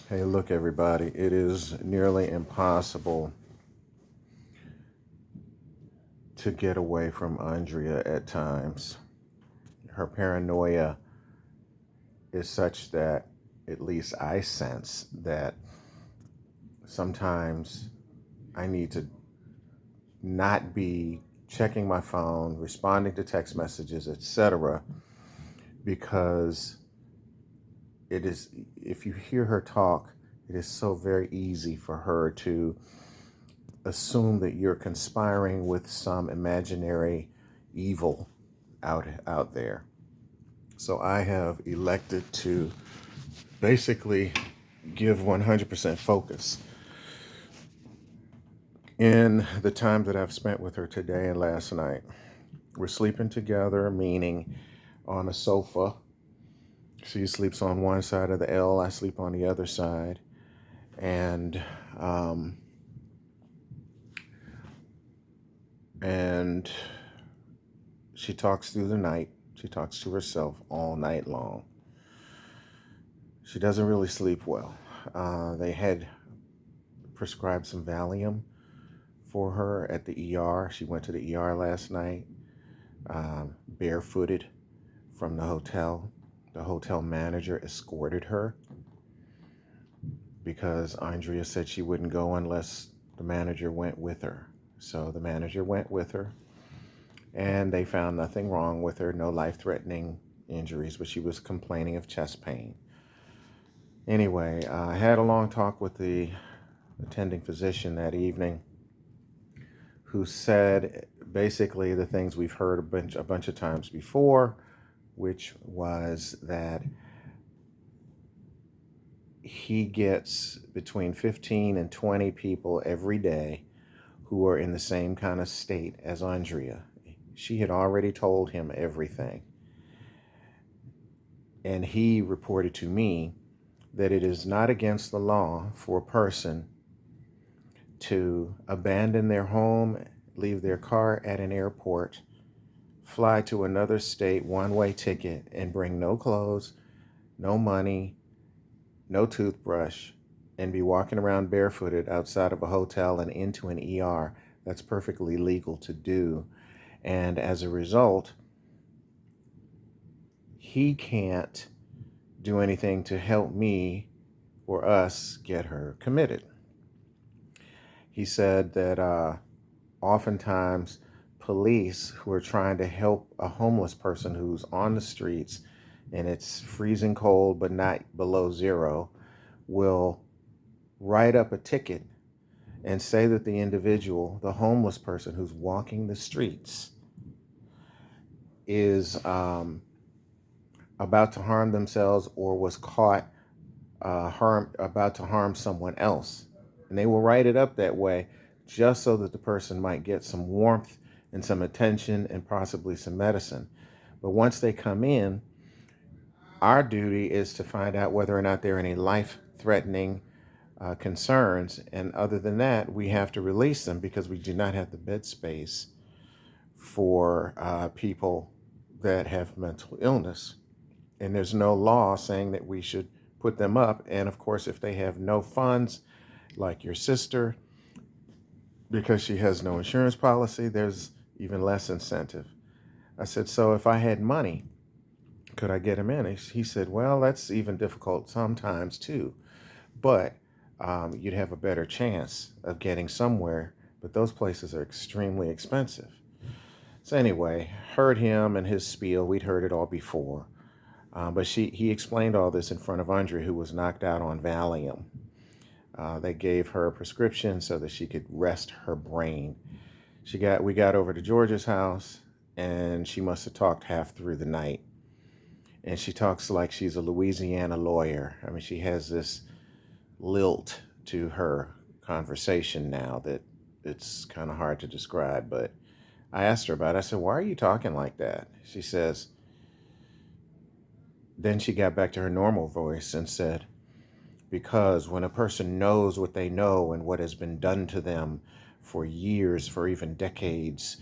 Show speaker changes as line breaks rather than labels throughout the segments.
Hey, look, everybody, it is nearly impossible to get away from Andrea at times. Her paranoia is such that, at least I sense, that sometimes I need to not be checking my phone, responding to text messages, etc., because it is, if you hear her talk, it is so very easy for her to assume that you're conspiring with some imaginary evil out there. So I have elected to basically give 100% focus in the time that I've spent with her today and last night. We're sleeping together, meaning on a sofa. She sleeps on one side of the L, I sleep on the other side. And um, and she talks through the night. She talks to herself all night long. She doesn't really sleep well. They had prescribed some Valium for her at the ER. She went to the ER last night, barefooted from the hotel. The hotel manager escorted her because Andrea said she wouldn't go unless the manager went with her. So the manager went with her, and they found nothing wrong with her, no life-threatening injuries, but she was complaining of chest pain. Anyway, I had a long talk with the attending physician that evening, who said basically the things we've heard a bunch of times before, which was that he gets between 15 and 20 people every day who are in the same kind of state as Andrea. She had already told him everything. And he reported to me that it is not against the law for a person to abandon their home, leave their car at an airport, fly to another state, one-way ticket, and bring no clothes, no money, no toothbrush, and be walking around barefooted outside of a hotel and into an ER. That's perfectly legal to do. And as a result, he can't do anything to help me or us get her committed. He said that oftentimes police who are trying to help a homeless person who's on the streets and it's freezing cold but not below zero will write up a ticket and say that the individual, the homeless person who's walking the streets, is about to harm themselves or was caught about to harm someone else. And they will write it up that way just so that the person might get some warmth and some attention and possibly some medicine. But once they come in, our duty is to find out whether or not there are any life-threatening concerns. And other than that, we have to release them because we do not have the bed space for people that have mental illness. And there's no law saying that we should put them up. And of course, if they have no funds, like your sister, because she has no insurance policy, there's even less incentive. I said, so if I had money, could I get him in? He said, well, that's even difficult sometimes too. But you'd have a better chance of getting somewhere. But those places are extremely expensive. So anyway, heard him and his spiel. We'd heard it all before. But he explained all this in front of Andrea, who was knocked out on Valium. They gave her a prescription so that she could rest her brain. We got over to Georgia's house, and she must have talked half through the night. And she talks like she's a Louisiana lawyer. I mean, she has this lilt to her conversation now that it's kind of hard to describe. But I asked her about it. I said, why are you talking like that? She says, then she got back to her normal voice and said, because when a person knows what they know and what has been done to them for years, for even decades,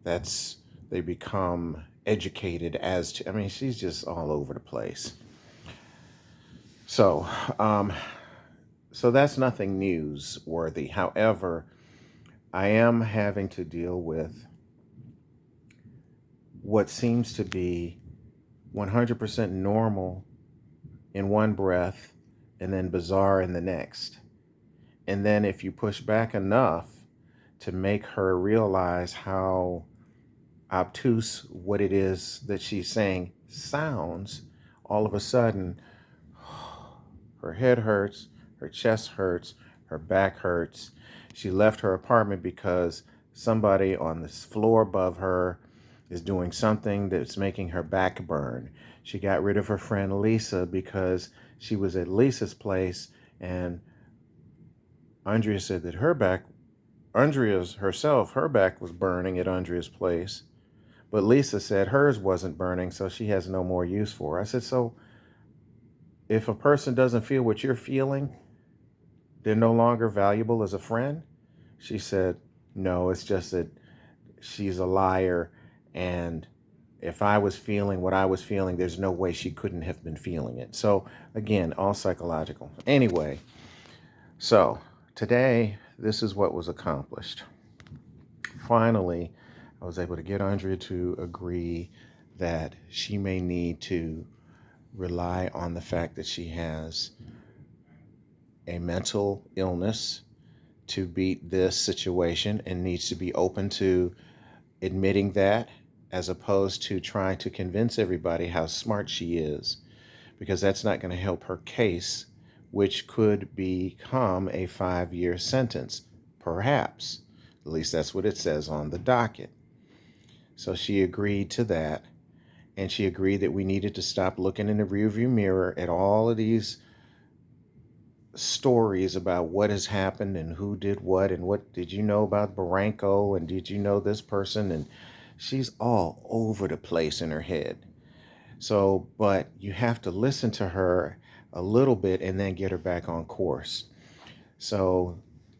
they become educated as to, I mean, she's just all over the place. So, um, so that's nothing newsworthy. However, I am having to deal with what seems to be 100% normal in one breath and then bizarre in the next. And then if you push back enough to make her realize how obtuse what it is that she's saying sounds, all of a sudden her head hurts, her chest hurts, her back hurts. She left her apartment because somebody on the floor above her is doing something that's making her back burn. She got rid of her friend Lisa because she was at Lisa's place, and Andrea said that Andrea's herself, her back was burning at Andrea's place. But Lisa said hers wasn't burning, so she has no more use for her. I said, so if a person doesn't feel what you're feeling, they're no longer valuable as a friend? She said, no, it's just that she's a liar. And if I was feeling what I was feeling, there's no way she couldn't have been feeling it. So, again, all psychological. Anyway, so today, this is what was accomplished. Finally, I was able to get Andrea to agree that she may need to rely on the fact that she has a mental illness to beat this situation and needs to be open to admitting that, as opposed to trying to convince everybody how smart she is, because that's not going to help her case, which could become a 5-year sentence, perhaps. At least that's what it says on the docket. So she agreed to that, and she agreed that we needed to stop looking in the rearview mirror at all of these stories about what has happened and who did what and what did you know about Barranco and did you know this person, and she's all over the place in her head. So, but you have to listen to her a little bit and then get her back on course. So,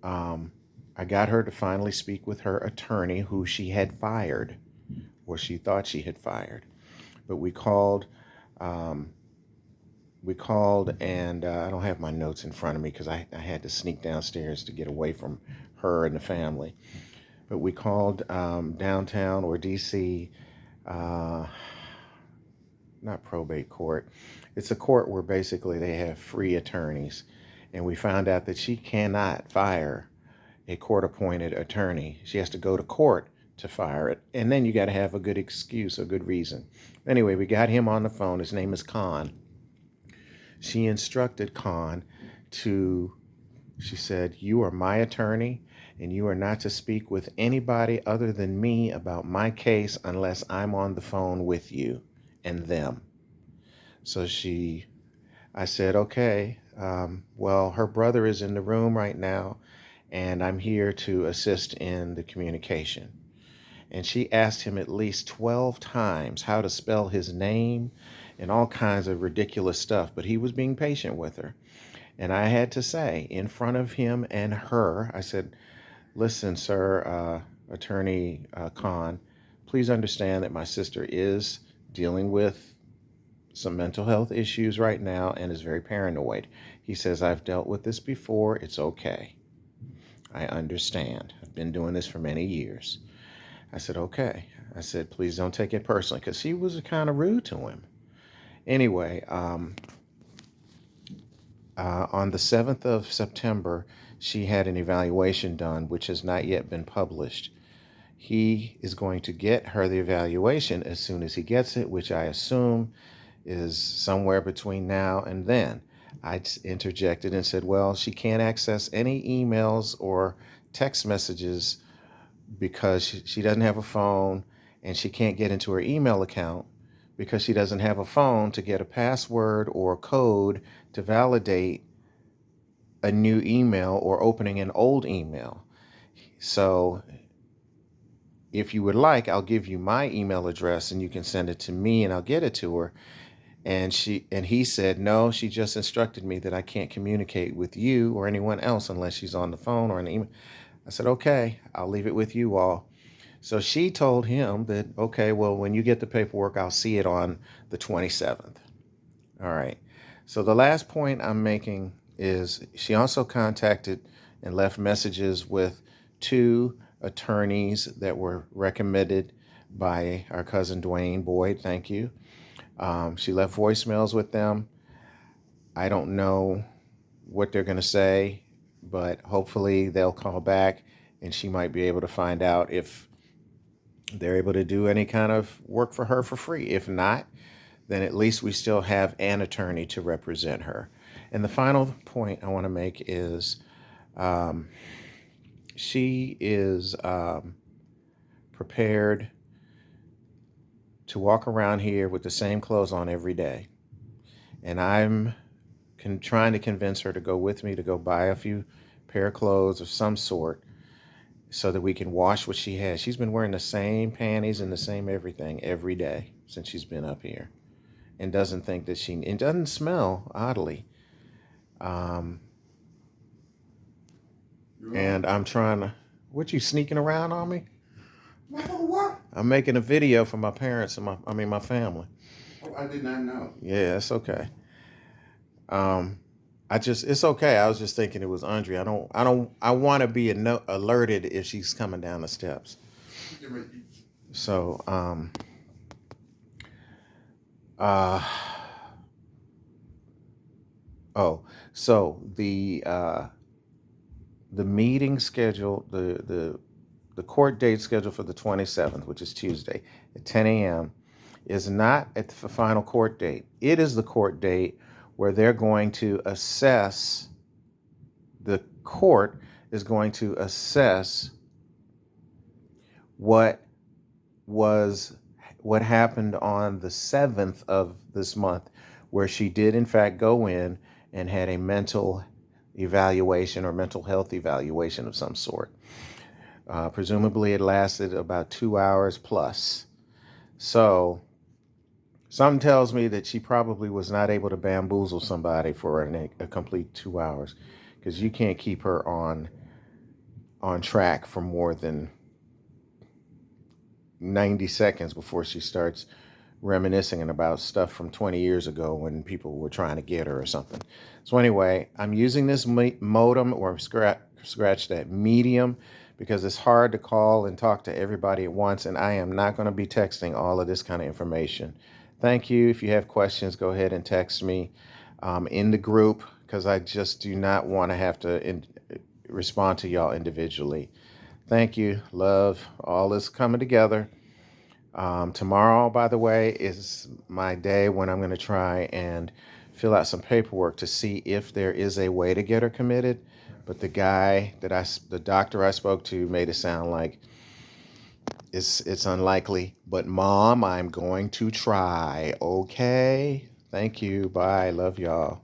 um, I got her to finally speak with her attorney, who she had fired, or she thought she had fired. But um, we called, and I don't have my notes in front of me because I had to sneak downstairs to get away from her and the family. But we called downtown, or DC, uh, not probate court. It's a court where basically they have free attorneys. And we found out that she cannot fire a court appointed attorney. She has to go to court to fire it. And then you got to have a good excuse, a good reason. Anyway, we got him on the phone. His name is Khan. She instructed Khan to, she said, you are my attorney, and you are not to speak with anybody other than me about my case unless I'm on the phone with you and them. So I said, okay, well, her brother is in the room right now, and I'm here to assist in the communication. And she asked him at least 12 times how to spell his name and all kinds of ridiculous stuff, but he was being patient with her. And I had to say, in front of him and her, I said, listen, sir, Attorney Khan, please understand that my sister is dealing with some mental health issues right now and is very paranoid. He says, I've dealt with this before. It's okay. I understand. I've been doing this for many years. I said, okay. I said, please don't take it personally, because she was kind of rude to him. Anyway, on the 7th of September, she had an evaluation done, which has not yet been published. He is going to get her the evaluation as soon as he gets it, which I assume is somewhere between now and then. I interjected and said, well, she can't access any emails or text messages because she doesn't have a phone, and she can't get into her email account because she doesn't have a phone to get a password or a code to validate a new email or opening an old email. So if you would like, I'll give you my email address and you can send it to me and I'll get it to her. And he said, no, she just instructed me that I can't communicate with you or anyone else unless she's on the phone or an email. I said, okay, I'll leave it with you all. So she told him that, okay, well, when you get the paperwork, I'll see it on the 27th. All right. So the last point I'm making is she also contacted and left messages with two attorneys that were recommended by our cousin Dwayne Boyd. Thank you. She left voicemails with them. I don't know what they're going to say, but hopefully they'll call back and she might be able to find out if they're able to do any kind of work for her for free. If not, then at least we still have an attorney to represent her. And the final point I want to make is um, she is prepared to walk around here with the same clothes on every day. And I'm trying to convince her to go with me to go buy a few pair of clothes of some sort so that we can wash what she has. She's been wearing the same panties and the same everything every day since she's been up here, and doesn't think that it doesn't smell, oddly. Um, and I'm trying to, what, you sneaking around on me?
What?
I'm making a video for my parents and my family.
Oh, I did not know.
Yeah, it's okay. It's okay. I was just thinking it was Andrea. I want to be alerted if she's coming down the steps. So, uh, oh, so the meeting schedule, the court date scheduled for the 27th, which is Tuesday at 10 a.m., is not at the final court date. It is the court date where they're going to assess, the court is going to assess what happened on the 7th of this month, where she did in fact go in and had a mental evaluation or mental health evaluation of some sort. Presumably it lasted about 2 hours plus. So something tells me that she probably was not able to bamboozle somebody for a complete 2 hours, because you can't keep her on track for more than 90 seconds before she starts reminiscing about stuff from 20 years ago when people were trying to get her or something. So anyway, I'm using this modem, or scratch that, medium, because it's hard to call and talk to everybody at once, and I am not going to be texting all of this kind of information. Thank you. If you have questions, go ahead and text me in the group, because I just do not want to have to respond to y'all individually. Thank you. Love. All is coming together. Tomorrow, by the way, is my day when I'm going to try and fill out some paperwork to see if there is a way to get her committed. But the doctor I spoke to made it sound like it's unlikely. But Mom, I'm going to try. Okay. Thank you. Bye. Love y'all.